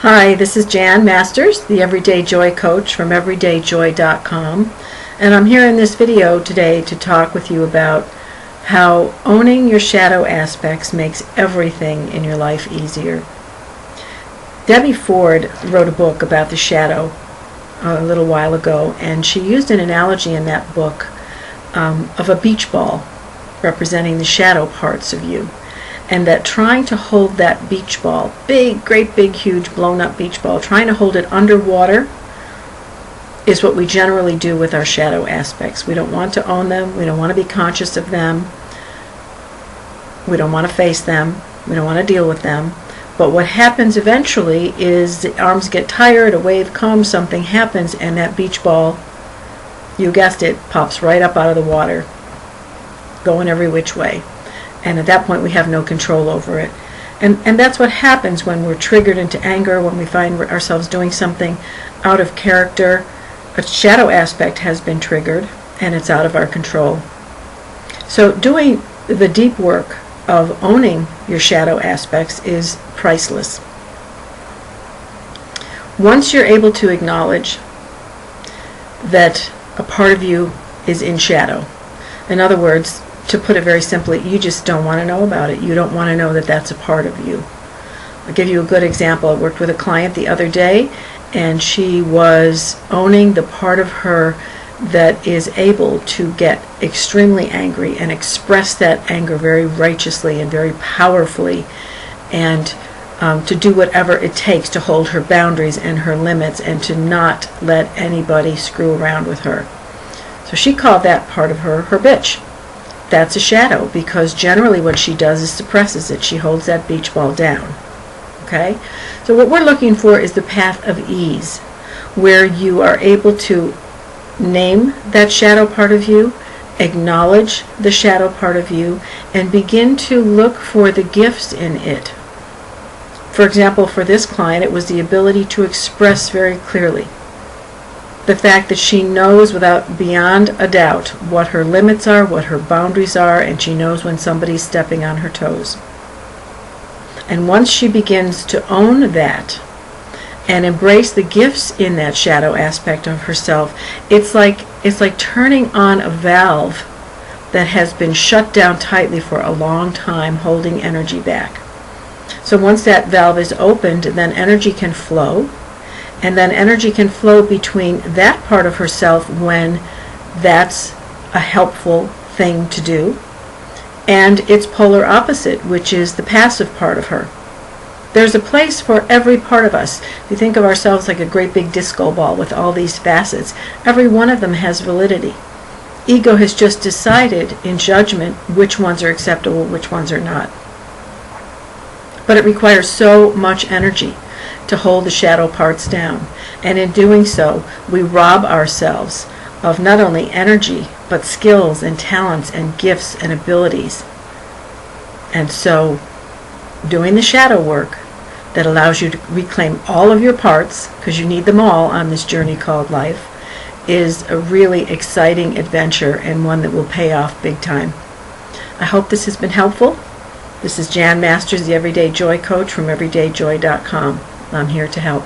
Hi, this is Jan Masters, the Everyday Joy Coach from everydayjoy.com, and I'm here in this video today to talk with you about how owning your shadow aspects makes everything in your life easier. Debbie Ford wrote a book about the shadow a little while ago, and she used an analogy in that book of a beach ball representing the shadow parts of you. And that trying to hold that beach ball, great big huge blown up beach ball, trying to hold it underwater is what we generally do with our shadow aspects. We don't want to own them, we don't want to be conscious of them, we don't want to face them, we don't want to deal with them. But what happens eventually is the arms get tired, a wave comes, something happens, and that beach ball, you guessed it, pops right up out of the water, going every which way. And at that point we have no control over it. And that's what happens when we're triggered into anger, when we find ourselves doing something out of character. A shadow aspect has been triggered and it's out of our control. So doing the deep work of owning your shadow aspects is priceless. Once you're able to acknowledge that a part of you is in shadow, in other words, to put it very simply, you just don't want to know about it. You don't want to know that that's a part of you. I'll give you a good example. I worked with a client the other day, and she was owning the part of her that is able to get extremely angry and express that anger very righteously and very powerfully, and to do whatever it takes to hold her boundaries and her limits and to not let anybody screw around with her. So she called that part of her bitch. That's a shadow, because generally what she does is suppresses it. She holds that beach ball down. Okay? So what we're looking for is the path of ease, where you are able to name that shadow part of you, acknowledge the shadow part of you, and begin to look for the gifts in it. For example, for this client, it was the ability to express very clearly the fact that she knows beyond a doubt what her limits are, what her boundaries are, and she knows when somebody's stepping on her toes. And once she begins to own that and embrace the gifts in that shadow aspect of herself, it's like turning on a valve that has been shut down tightly for a long time, holding energy back. So once that valve is opened, then energy can flow. And then energy can flow between that part of herself when that's a helpful thing to do, and its polar opposite, which is the passive part of her. There's a place for every part of us. If you think of ourselves like a great big disco ball with all these facets, every one of them has validity. Ego has just decided in judgment which ones are acceptable, which ones are not. But it requires so much energy to hold the shadow parts down, and in doing so we rob ourselves of not only energy but skills and talents and gifts and abilities. And so doing the shadow work that allows you to reclaim all of your parts, because you need them all on this journey called life, is a really exciting adventure, and one that will pay off big time. I hope this has been helpful. This is Jan Masters, the Everyday Joy Coach from everydayjoy.com. I'm here to help.